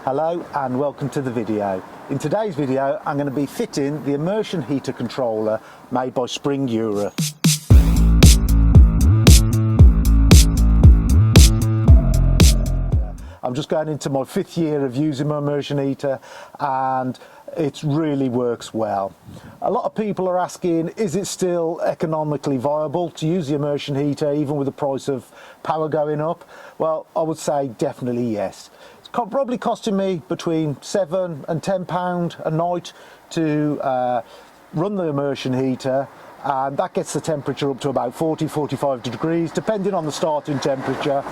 Hello and welcome to the video. In today's video I'm going to be fitting the immersion heater controller made by Spring Europe. I'm just going into my 5th year of using my immersion heater and it really works well. A lot of people are asking, is it still economically viable to use the immersion heater even with the price of power going up? Well, I would say definitely yes. It's probably costing me between £7 and £10 a night to run the immersion heater, and that gets the temperature up to about 40-45 degrees depending on the starting temperature.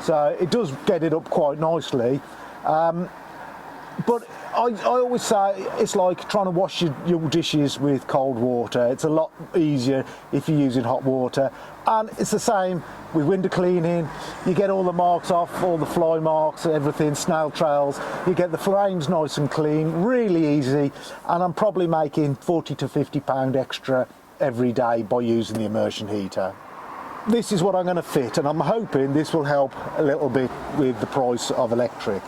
So it does get it up quite nicely, but I always say it's like trying to wash your dishes with cold water. It's a lot easier if you're using hot water, and it's the same with window cleaning. You get all the marks off, all the fly marks, everything, snail trails. You get the frames nice and clean, really easy, and I'm probably making £40 to £50 extra every day by using the immersion heater. This is what I'm going to fit, and I'm hoping this will help a little bit with the price of electric.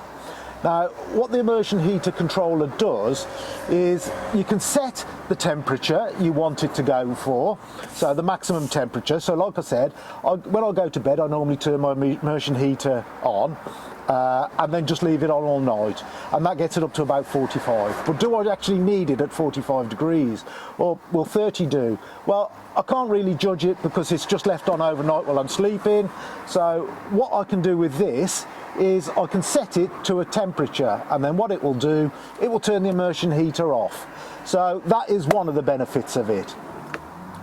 Now, what the immersion heater controller does is you can set the temperature you want it to go for, so the maximum temperature. So like I said, when I go to bed I normally turn my immersion heater on and then just leave it on all night, and that gets it up to about 45. But do I actually need it at 45 degrees? Or will 30 do? Well, I can't really judge it because it's just left on overnight while I'm sleeping. So what I can do with this is I can set it to a temperature, and then what it will do, it will turn the immersion heater off. So that is one of the benefits of it.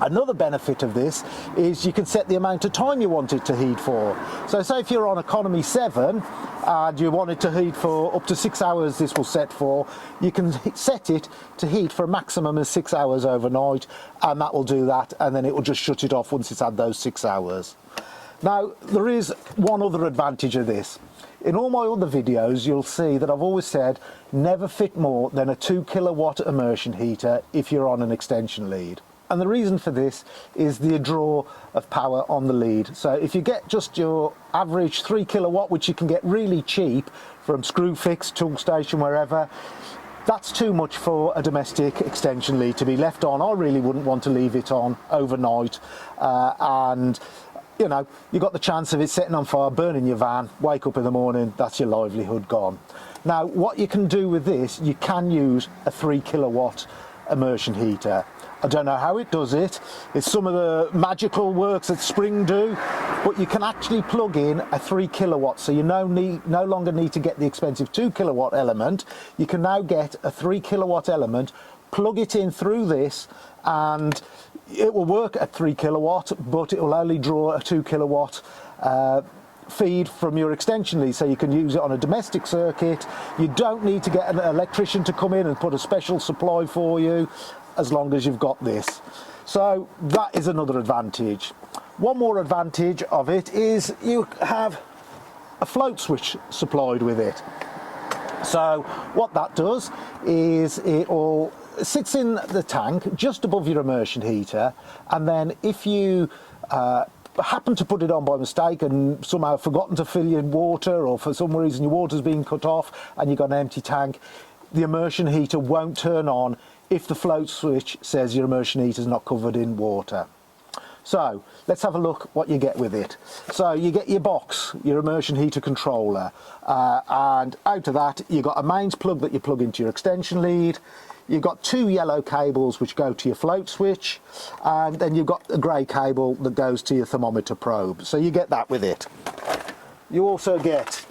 Another benefit of this is you can set the amount of time you want it to heat for. So say if you're on economy 7 and you want it to heat for up to 6 hours, this will set for, you can set it to heat for a maximum of 6 hours overnight, and that will do that, and then it will just shut it off once it's had those 6 hours. Now, there is one other advantage of this. In all my other videos you'll see that I've always said never fit more than a 2 kilowatt immersion heater if you're on an extension lead. And the reason for this is the draw of power on the lead. So if you get just your average 3 kilowatt, which you can get really cheap from Screwfix, Toolstation, wherever, that's too much for a domestic extension lead to be left on. I really wouldn't want to leave it on overnight, and you know, you've got the chance of it setting on fire, burning your van, wake up in the morning, that's your livelihood gone. Now, what you can do with this, you can use a 3 kilowatt immersion heater. I don't know how it does it. It's some of the magical works that Spring do, but you can actually plug in a 3 kilowatt, so you no longer need to get the expensive 2 kilowatt element. You can now get a 3 kilowatt element, plug it in through this, and it will work at 3 kilowatt, but it will only draw a 2 kilowatt feed from your extension lead, so you can use it on a domestic circuit. You don't need to get an electrician to come in and put a special supply for you, as long as you've got this. So that is another advantage. One more advantage of it is you have a float switch supplied with it. So what that does is it all sits in the tank just above your immersion heater, and then if you happen to put it on by mistake and somehow forgotten to fill your water, or for some reason your water's been cut off and you've got an empty tank, the immersion heater won't turn on if the float switch says your immersion heater is not covered in water. So let's have a look what you get with it. So you get your box, your immersion heater controller, and out of that you've got a mains plug that you plug into your extension lead. You've got 2 yellow cables which go to your float switch, and then you've got a grey cable that goes to your thermometer probe. So you get that with it. You also get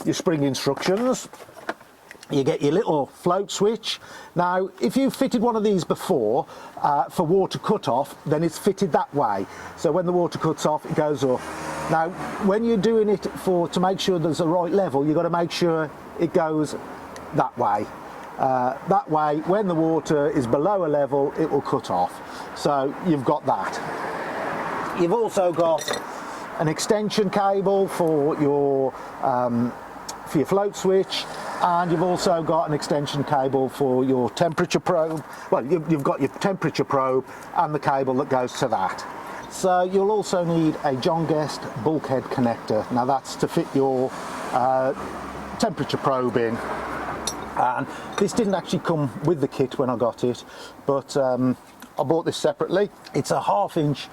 your Spring instructions. You get your little float switch. Now, if you fitted one of these before for water cut-off, then it's fitted that way. So when the water cuts off, it goes up. Now, when you're doing it to make sure there's a right level, you've got to make sure it goes that way. That way, when the water is below a level, it will cut off. So you've got that. You've also got an extension cable for your float switch, and you've also got an extension cable for your temperature probe. Well, you've got your temperature probe and the cable that goes to that. So you'll also need a John Guest bulkhead connector. Now that's to fit your temperature probe in. And this didn't actually come with the kit when I got it, but I bought this separately. It's a 1/2 inch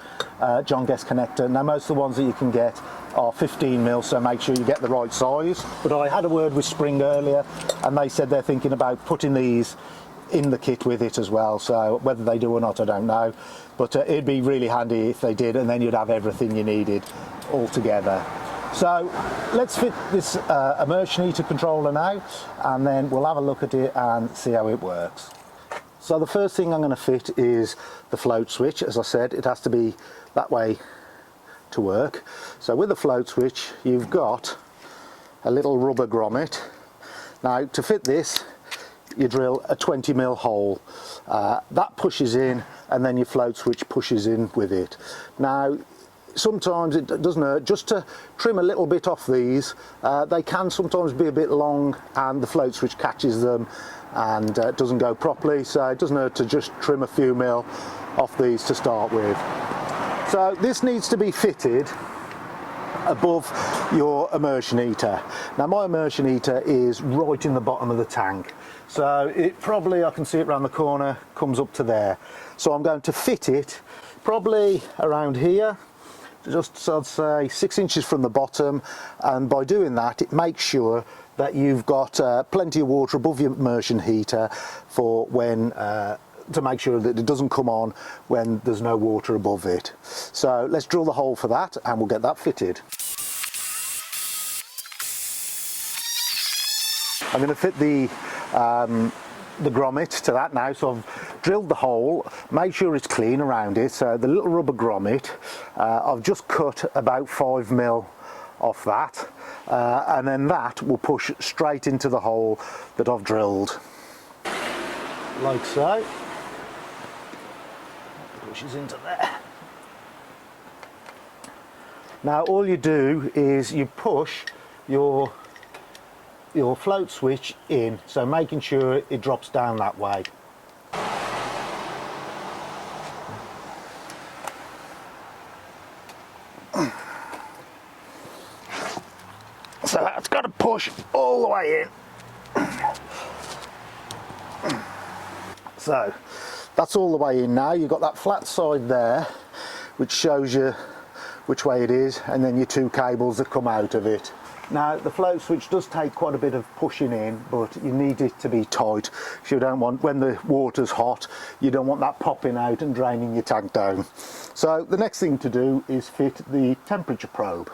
John Guest connector. Now most of the ones that you can get are 15mm, so make sure you get the right size. But I had a word with Spring earlier and they said they're thinking about putting these in the kit with it as well, so whether they do or not I don't know, but it'd be really handy if they did, and then you'd have everything you needed all together. So let's fit this immersion heater controller now, and then we'll have a look at it and see how it works. So the first thing I'm going to fit is the float switch. As I said, it has to be that way to work. So with the float switch you've got a little rubber grommet. Now to fit this you drill a 20mm hole. That pushes in and then your float switch pushes in with it. Now sometimes it doesn't hurt just to trim a little bit off these. They can sometimes be a bit long and the float switch catches them and doesn't go properly, so it doesn't hurt to just trim a few mil off these to start with. So this needs to be fitted above your immersion heater. Now my immersion heater is right in the bottom of the tank, so it probably, I can see it around the corner, comes up to there. So I'm going to fit it probably around here, just I'd say 6 inches from the bottom, and by doing that it makes sure that you've got plenty of water above your immersion heater for when to make sure that it doesn't come on when there's no water above it. So let's drill the hole for that and we'll get that fitted. I'm going to fit the grommet to that now, so I've drilled the hole, made sure it's clean around it. So the little rubber grommet, I've just cut about 5mm off that, and then that will push straight into the hole that I've drilled, like so. Pushes into there. Now all you do is you push your float switch in, so making sure it drops down that way. So that's got to push all the way in. So that's all the way in now. You've got that flat side there which shows you which way it is, and then your two cables that come out of it. Now the float switch does take quite a bit of pushing in, but you need it to be tight. So you don't want, when the water's hot, you don't want that popping out and draining your tank down. So the next thing to do is fit the temperature probe.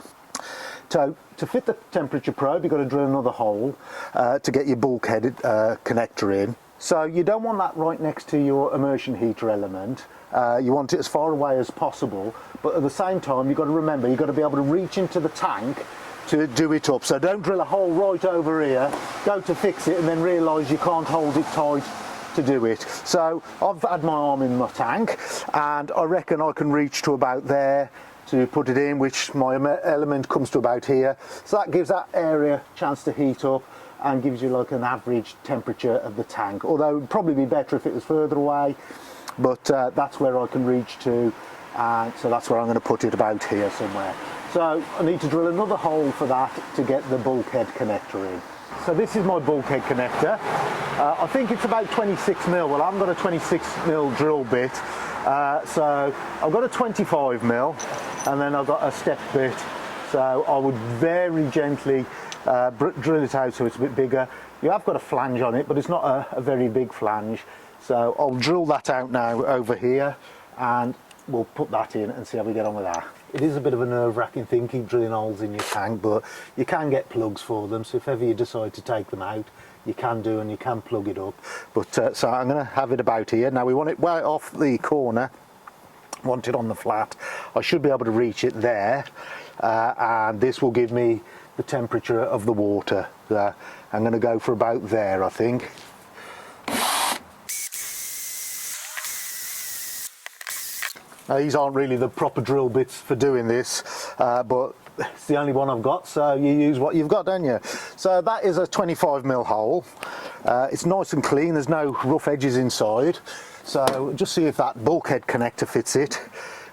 So to fit the temperature probe you've got to drill another hole to get your bulkhead connector in. So you don't want that right next to your immersion heater element. You want it as far away as possible, but at the same time you've got to remember you've got to be able to reach into the tank to do it up. So don't drill a hole right over here, go to fix it and then realise you can't hold it tight to do it. So I've had my arm in my tank and I reckon I can reach to about there to put it in, which my element comes to about here. So that gives that area a chance to heat up and gives you like an average temperature of the tank, although it would probably be better if it was further away, but that's where I can reach to, and so that's where I'm going to put it, about here somewhere. So I need to drill another hole for that to get the bulkhead connector in. So this is my bulkhead connector. I think it's about 26mm. Well, I haven't got a 26mm drill bit, so I've got a 25mm and then I've got a step bit. So I would very gently drill it out so it's a bit bigger. You have got a flange on it, but it's not a very big flange. So I'll drill that out now over here and we'll put that in and see how we get on with that. It is a bit of a nerve-wracking thing, keep drilling holes in your tank, but you can get plugs for them, so if ever you decide to take them out, you can do, and you can plug it up. But so I'm going to have it about here. Now we want it way off the corner, want it on the flat. I should be able to reach it there, and this will give me the temperature of the water. I'm going to go for about there, I think. Now, these aren't really the proper drill bits for doing this, but it's the only one I've got, so you use what you've got, don't you? So that is a 25mm hole. It's nice and clean, there's no rough edges inside. So just see if that bulkhead connector fits it,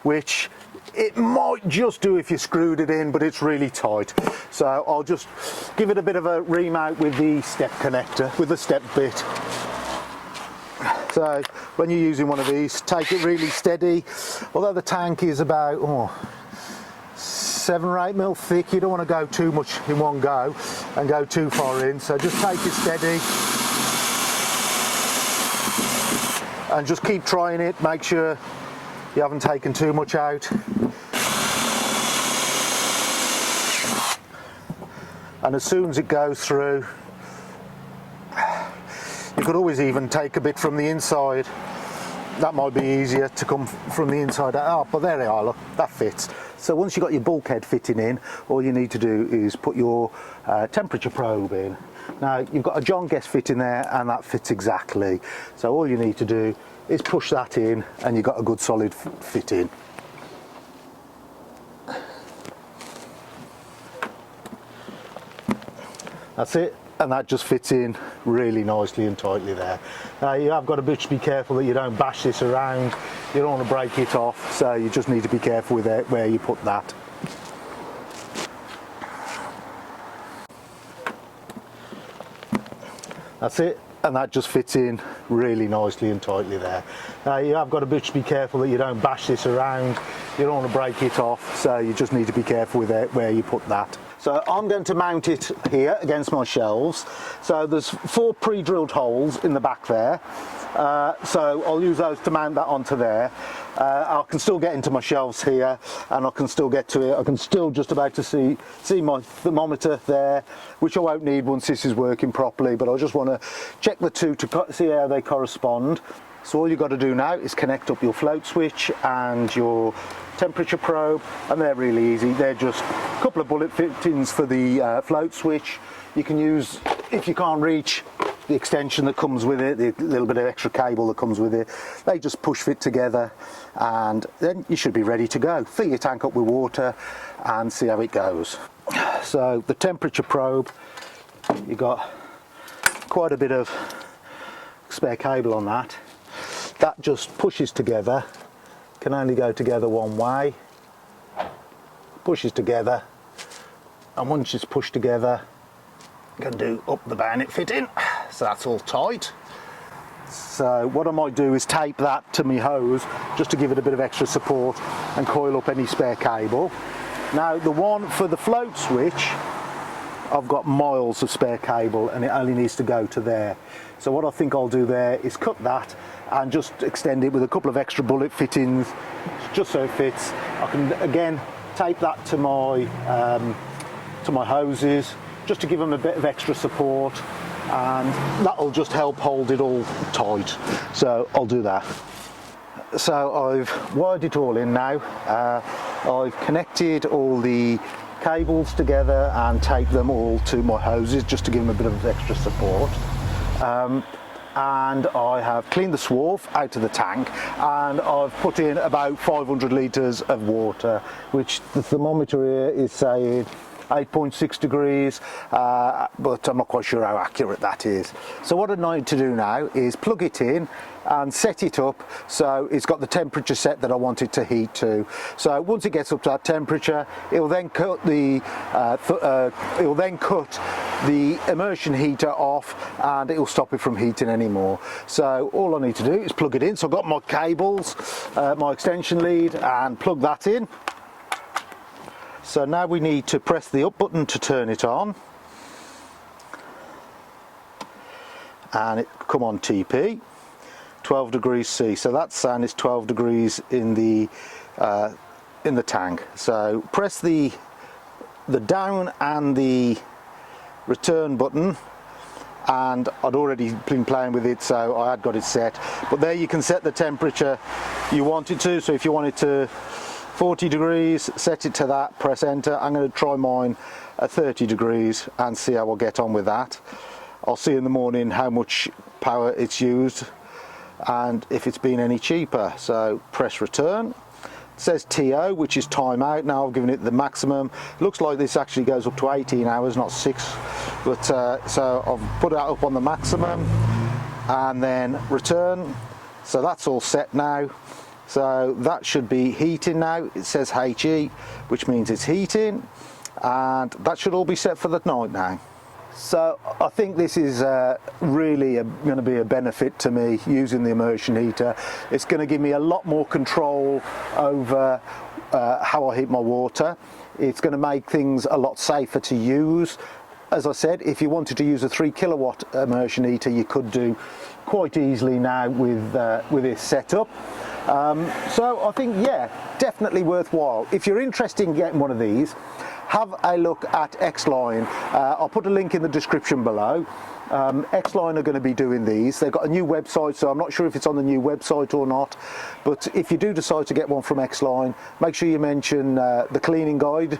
which It might just do if you screwed it in, but it's really tight. So I'll just give it a bit of a remount with the step connector, with the step bit. So when you're using one of these, take it really steady. Although the tank is about 7 or 8 mil thick, you don't want to go too much in one go and go too far in. So just take it steady and just keep trying it. Make sure you haven't taken too much out. And as soon as it goes through, you could always even take a bit from the inside. That might be easier to come from the inside out. Oh, but there they are, look, that fits. So once you've got your bulkhead fitting in, all you need to do is put your temperature probe in. Now, you've got a John Guest fit in there, and that fits exactly. So all you need to do is push that in, and you've got a good solid fit in. That's it, and that just fits in really nicely and tightly there. Now you have got to be careful that you don't bash this around. You don't want to break it off, so you just need to be careful with it, where you put that. That's it, and that just fits in really nicely and tightly there. Now you have got to be careful that you don't bash this around. You don't want to break it off, so you just need to be careful with it, where you put that. So I'm going to mount it here against my shelves. So there's 4 pre-drilled holes in the back there. So I'll use those to mount that onto there. I can still get into my shelves here, and I can still get to it. I can still just about to see my thermometer there, which I won't need once this is working properly, but I just want to check the two to see how they correspond. So all you've got to do now is connect up your float switch and your temperature probe, and they're really easy. They're just a couple of bullet fittings for the float switch. You can use, if you can't reach the extension that comes with it, the little bit of extra cable that comes with it, they just push fit together, and then you should be ready to go. Fill your tank up with water and see how it goes. So the temperature probe, you've got quite a bit of spare cable on that. That just pushes together, can only go together one way, pushes together, and once it's pushed together, you can do up the bayonet fitting, so that's all tight. So what I might do is tape that to my hose just to give it a bit of extra support and coil up any spare cable. Now the one for the float switch, I've got miles of spare cable and it only needs to go to there. So what I think I'll do there is cut that and just extend it with a couple of extra bullet fittings just so it fits. I can again tape that to my hoses just to give them a bit of extra support, and that'll just help hold it all tight. So I'll do that. So I've wired it all in now. I've connected all the cables together and taped them all to my hoses just to give them a bit of extra support. And I have cleaned the swarf out of the tank, and I've put in about 500 litres of water, which the thermometer here is saying 8.6 degrees, but I'm not quite sure how accurate that is. So what I need to do now is plug it in and set it up so it's got the temperature set that I want it to heat to. So once it gets up to that temperature, it will then cut the immersion heater off, and it will stop it from heating anymore. So all I need to do is plug it in. So I've got my cables, my extension lead, and plug that in. So now we need to press the up button to turn it on, and it come on TP, 12 degrees C. So that sound is 12 degrees in the tank. So press the down and the return button, and I'd already been playing with it, so I had got it set. But there you can set the temperature you want it to. So if you want it to 40 degrees, set it to that, press enter. I'm going to try mine at 30 degrees and see how I'll get on with that. I'll see in the morning how much power it's used and if it's been any cheaper. So press return. It says TO, which is timeout. Now I've given it the maximum. Looks like this actually goes up to 18 hours, not 6. But so I've put it up on the maximum and then return. So that's all set now. So that should be heating now. It says HE, which means it's heating, and that should all be set for the night now. So I think this is really going to be a benefit to me using the immersion heater. It's going to give me a lot more control over how I heat my water. It's going to make things a lot safer to use. As I said, if you wanted to use a 3 kilowatt immersion heater, you could do quite easily now with this setup. So I think, yeah, definitely worthwhile. If you're interested in getting one of these, have a look at X-Line. I'll put a link in the description below. X-Line are going to be doing these. They've got a new website, so I'm not sure if it's on the new website or not, but if you do decide to get one from X-Line, make sure you mention the cleaning guide,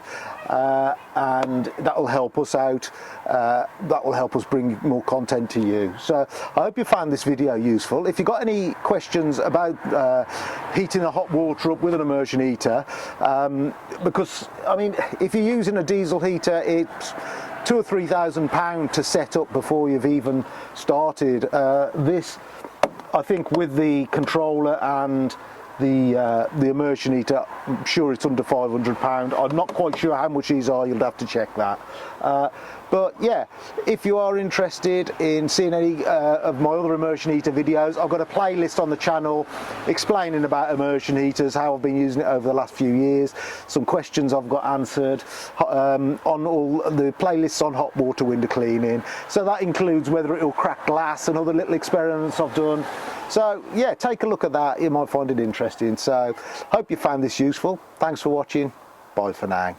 and that will help us out. That will help us bring more content to you. So I hope you found this video useful. If you've got any questions about heating the hot water up with an immersion heater, because I mean, if you're using a diesel heater, it's £2,000 or £3,000 to set up before you've even started. This, I think, with the controller and the immersion heater, I'm sure it's under £500. I'm not quite sure how much these are. You'll have to check that. But yeah, if you are interested in seeing any of my other immersion heater videos, I've got a playlist on the channel explaining about immersion heaters, how I've been using it over the last few years, some questions I've got answered on all the playlists on hot water window cleaning. So that includes whether it will crack glass and other little experiments I've done. So yeah, take a look at that. You might find it interesting. So hope you found this useful. Thanks for watching. Bye for now.